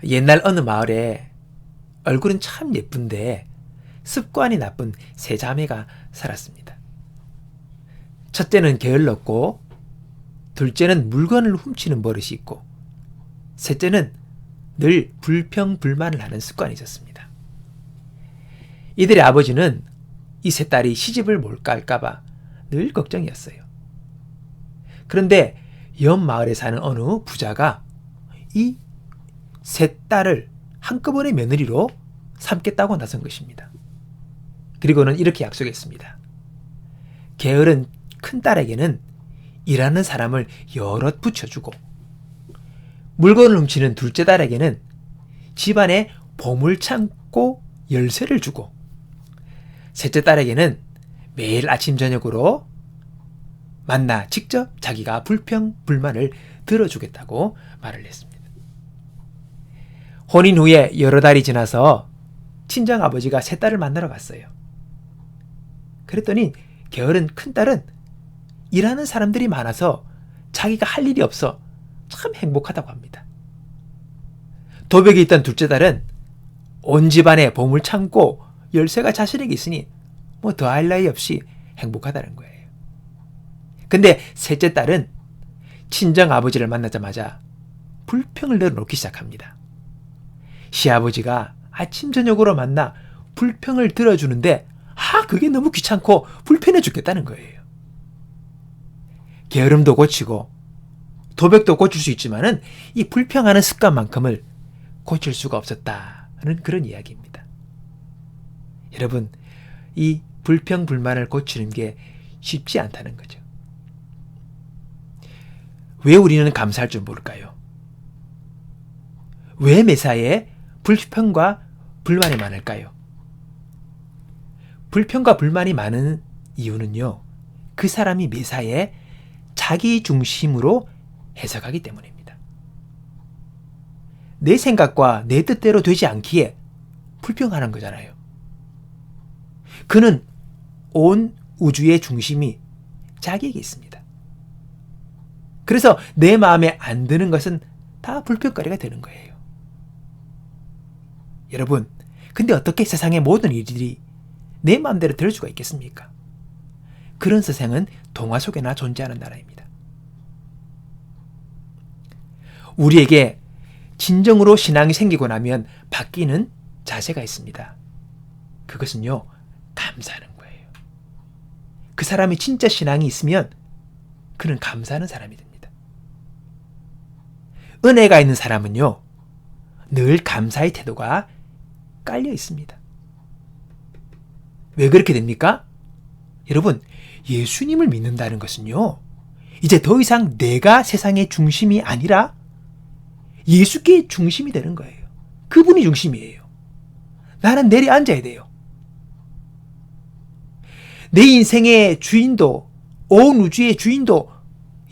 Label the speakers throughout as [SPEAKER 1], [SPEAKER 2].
[SPEAKER 1] 옛날 어느 마을에 얼굴은 참 예쁜데 습관이 나쁜 세 자매가 살았습니다. 첫째는 게을렀고, 둘째는 물건을 훔치는 버릇이 있고, 셋째는 늘 불평불만을 하는 습관이 있었습니다. 이들의 아버지는 이 세 딸이 시집을 못 갈까봐 늘 걱정이었어요. 그런데 옆 마을에 사는 어느 부자가 이 세 딸을 한꺼번에 며느리로 삼겠다고 나선 것입니다. 그리고는 이렇게 약속했습니다. 게으른 큰딸에게는 일하는 사람을 여럿 붙여주고, 물건을 훔치는 둘째 딸에게는 집안에 보물창고 열쇠를 주고, 셋째 딸에게는 매일 아침 저녁으로 만나 직접 자기가 불평불만을 들어주겠다고 말을 했습니다. 혼인 후에 여러 달이 지나서 친정아버지가 세 딸을 만나러 갔어요. 그랬더니 게으른 큰딸은 일하는 사람들이 많아서 자기가 할 일이 없어 참 행복하다고 합니다. 도벽에 있던 둘째 딸은 온 집안에 보물창고 열쇠가 자신에게 있으니 뭐 더할 나위 없이 행복하다는 거예요. 근데 셋째 딸은 친정아버지를 만나자마자 불평을 늘어놓기 시작합니다. 시아버지가 아침 저녁으로 만나 불평을 들어주는데 그게 너무 귀찮고 불편해 죽겠다는 거예요. 게으름도 고치고 도벽도 고칠 수 있지만은 이 불평하는 습관만큼을 고칠 수가 없었다는 그런 이야기입니다. 여러분, 이 불평불만을 고치는 게 쉽지 않다는 거죠. 왜 우리는 감사할 줄 모를까요? 왜 매사에 불평과 불만이 많을까요? 불평과 불만이 많은 이유는요, 그 사람이 매사에 자기 중심으로 해석하기 때문입니다. 내 생각과 내 뜻대로 되지 않기에 불평하는 거잖아요. 그는 온 우주의 중심이 자기에게 있습니다. 그래서 내 마음에 안 드는 것은 다 불평거리가 되는 거예요. 여러분, 근데 어떻게 세상의 모든 일들이 내 마음대로 될 수가 있겠습니까? 그런 세상은 동화 속에나 존재하는 나라입니다. 우리에게 진정으로 신앙이 생기고 나면 바뀌는 자세가 있습니다. 그것은요, 감사하는 거예요. 그 사람이 진짜 신앙이 있으면 그는 감사하는 사람이 됩니다. 은혜가 있는 사람은요, 늘 감사의 태도가 깔려 있습니다. 왜 그렇게 됩니까? 여러분, 예수님을 믿는다는 것은요, 이제 더 이상 내가 세상의 중심이 아니라 예수께 중심이 되는 거예요. 그분이 중심이에요. 나는 내려앉아야 돼요. 내 인생의 주인도, 온 우주의 주인도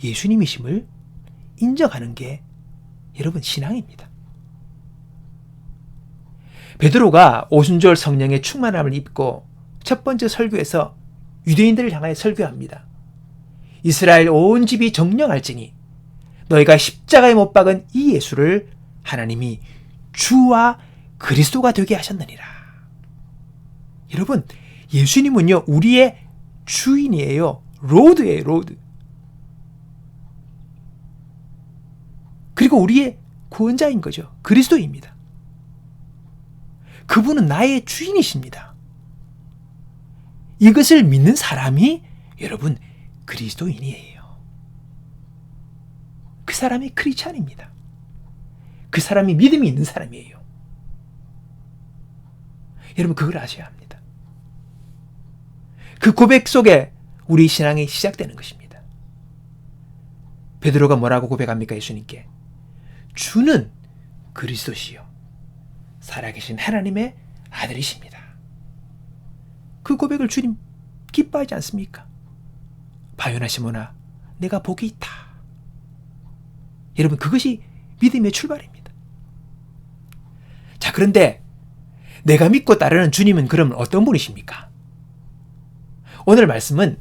[SPEAKER 1] 예수님이심을 인정하는 게 여러분 신앙입니다. 베드로가 오순절 성령의 충만함을 입고 첫 번째 설교에서 유대인들을 향하여 설교합니다. 이스라엘 온 집이 정령할지니 너희가 십자가에 못 박은 이 예수를 하나님이 주와 그리스도가 되게 하셨느니라. 여러분, 예수님은요, 우리의 주인이에요. 로드예요, 로드. 그리고 우리의 구원자인 거죠. 그리스도입니다. 그분은 나의 주인이십니다. 이것을 믿는 사람이 여러분 그리스도인이에요. 그 사람이 크리스찬입니다. 그 사람이 믿음이 있는 사람이에요. 여러분, 그걸 아셔야 합니다. 그 고백 속에 우리 신앙이 시작되는 것입니다. 베드로가 뭐라고 고백합니까? 예수님께 주는 그리스도시요 살아계신 하나님의 아들이십니다. 그 고백을 주님 기뻐하지 않습니까? 바요나 시몬아, 내가 복이 있다. 여러분, 그것이 믿음의 출발입니다. 자, 그런데 내가 믿고 따르는 주님은 그럼 어떤 분이십니까? 오늘 말씀은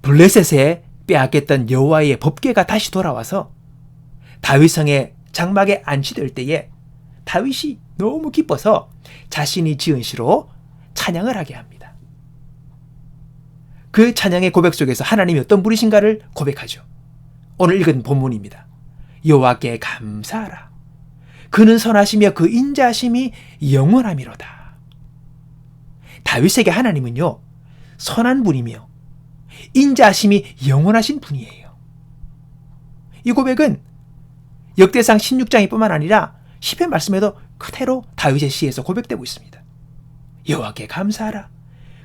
[SPEAKER 1] 블레셋에 빼앗겼던 여호와의 법궤가 다시 돌아와서 다윗성의 장막에 안치될 때에 다윗이 너무 기뻐서 자신이 지은 시로 찬양을 하게 합니다. 그 찬양의 고백 속에서 하나님이 어떤 분이신가를 고백하죠. 오늘 읽은 본문입니다. 여호와께 감사하라. 그는 선하시며 그 인자하심이 영원함이로다. 다윗에게 하나님은요, 선한 분이며 인자하심이 영원하신 분이에요. 이 고백은 역대상 16장이 뿐만 아니라 시편 말씀에도 그대로 다윗의 시에서 고백되고 있습니다. 여호와께 감사하라.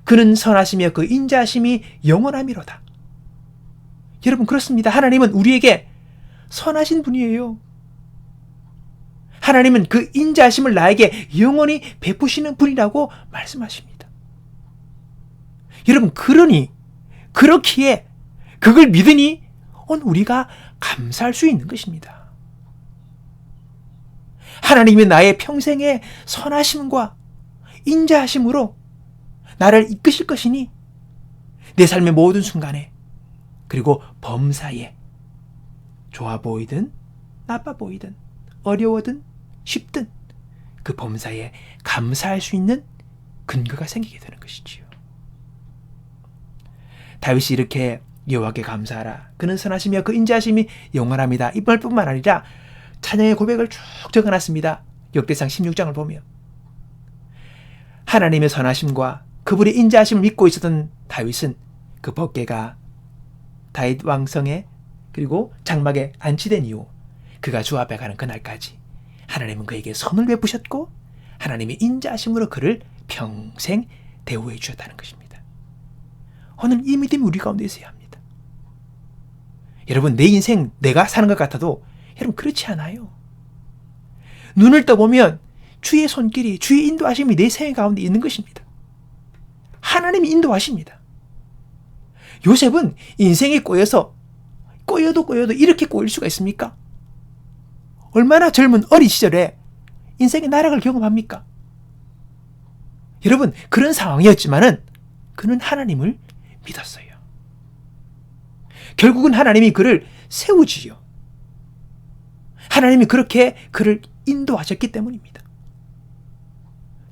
[SPEAKER 1] 그는 선하시며 그 인자하심이 영원함이로다. 여러분, 그렇습니다. 하나님은 우리에게 선하신 분이에요. 하나님은 그 인자하심을 나에게 영원히 베푸시는 분이라고 말씀하십니다. 여러분, 그렇기에 그걸 믿으니 오늘 우리가 감사할 수 있는 것입니다. 하나님이 나의 평생의 선하심과 인자하심으로 나를 이끄실 것이니 내 삶의 모든 순간에, 그리고 범사에, 좋아 보이든 나빠 보이든 어려워든 쉽든 그 범사에 감사할 수 있는 근거가 생기게 되는 것이지요. 다윗이 이렇게 여호와께 감사하라. 그는 선하시며 그 인자하심이 영원합니다. 이 말뿐만 아니라 찬양의 고백을 쭉 적어놨습니다. 역대상 16장을 보면 하나님의 선하심과 그분의 인자하심을 믿고 있었던 다윗은 그 법궤가 다윗 왕성에 그리고 장막에 안치된 이후 그가 주 앞에 가는 그날까지 하나님은 그에게 선을 베푸셨고 하나님의 인자하심으로 그를 평생 대우해 주셨다는 것입니다. 오늘 이 믿음이 우리 가운데 있어야 합니다. 여러분, 내 인생 내가 사는 것 같아도 여러분 그렇지 않아요. 눈을 떠보면 주의 손길이, 주의 인도하심이 내 생애 가운데 있는 것입니다. 하나님이 인도하십니다. 요셉은 인생에 꼬여도 이렇게 꼬일 수가 있습니까? 얼마나 젊은 어린 시절에 인생의 나락을 경험합니까? 여러분, 그런 상황이었지만은 그는 하나님을 믿었어요. 결국은 하나님이 그를 세우지요. 하나님이 그렇게 그를 인도하셨기 때문입니다.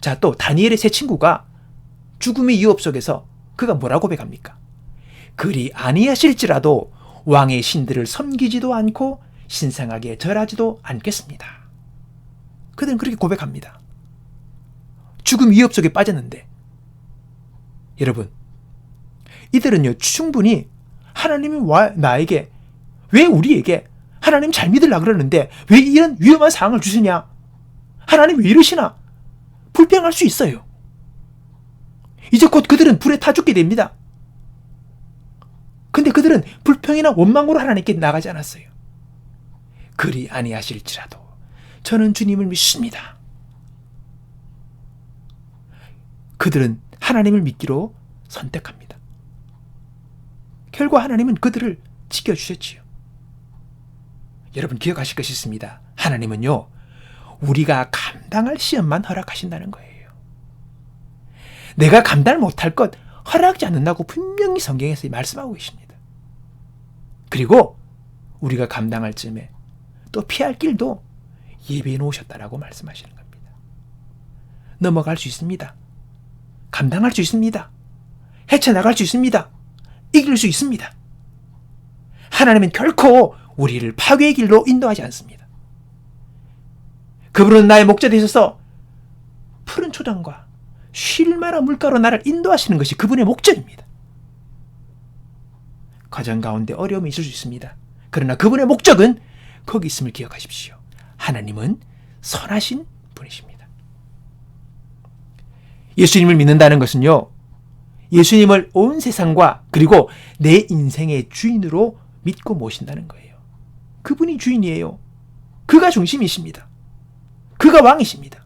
[SPEAKER 1] 자, 또 다니엘의 세 친구가 죽음의 위협 속에서 그가 뭐라고 고백합니까? 그리 아니하실지라도 왕의 신들을 섬기지도 않고 신성하게 절하지도 않겠습니다. 그들은 그렇게 고백합니다. 죽음 위협 속에 빠졌는데, 여러분, 이들은요 충분히 하나님이 나에게, 왜 우리에게 하나님 잘 믿으려고 그러는데 왜 이런 위험한 상황을 주시냐, 하나님 왜 이러시나 불평할 수 있어요. 이제 곧 그들은 불에 타 죽게 됩니다. 근데 그들은 불평이나 원망으로 하나님께 나가지 않았어요. 그리 아니하실지라도 저는 주님을 믿습니다. 그들은 하나님을 믿기로 선택합니다. 결과 하나님은 그들을 지켜주셨지요. 여러분, 기억하실 것이 있습니다. 하나님은요, 우리가 감당할 시험만 허락하신다는 거예요. 내가 감당을 못할 것 허락하지 않는다고 분명히 성경에서 말씀하고 계십니다. 그리고 우리가 감당할 쯤에 또 피할 길도 예비해 놓으셨다라고 말씀하시는 겁니다. 넘어갈 수 있습니다. 감당할 수 있습니다. 헤쳐나갈 수 있습니다. 이길 수 있습니다. 하나님은 결코 우리를 파괴의 길로 인도하지 않습니다. 그분은 나의 목자 되셔서 푸른 초장과 쉴 만한 물가로 나를 인도하시는 것이 그분의 목적입니다. 과정 가운데 어려움이 있을 수 있습니다. 그러나 그분의 목적은 거기 있음을 기억하십시오. 하나님은 선하신 분이십니다. 예수님을 믿는다는 것은요, 예수님을 온 세상과 그리고 내 인생의 주인으로 믿고 모신다는 거예요. 그분이 주인이에요. 그가 중심이십니다. 그가 왕이십니다.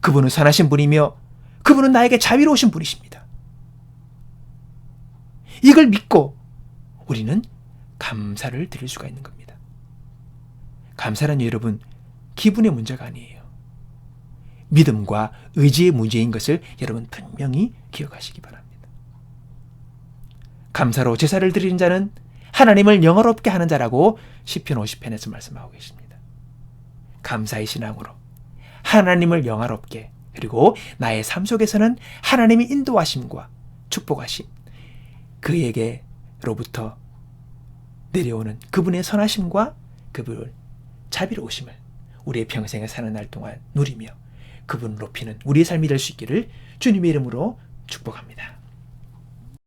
[SPEAKER 1] 그분은 선하신 분이며 그분은 나에게 자비로우신 분이십니다. 이걸 믿고 우리는 감사를 드릴 수가 있는 겁니다. 감사는 여러분 기분의 문제가 아니에요. 믿음과 의지의 문제인 것을 여러분 분명히 기억하시기 바랍니다. 감사로 제사를 드리는 자는 하나님을 영화롭게 하는 자라고 시편 50편에서 말씀하고 계십니다. 감사의 신앙으로 하나님을 영화롭게, 그리고 나의 삶 속에서는 하나님의 인도하심과 축복하심, 그에게로부터 내려오는 그분의 선하심과 그분의 자비로우심을 우리의 평생에 사는 날 동안 누리며 그분을 높이는 우리의 삶이 될 수 있기를 주님의 이름으로 축복합니다.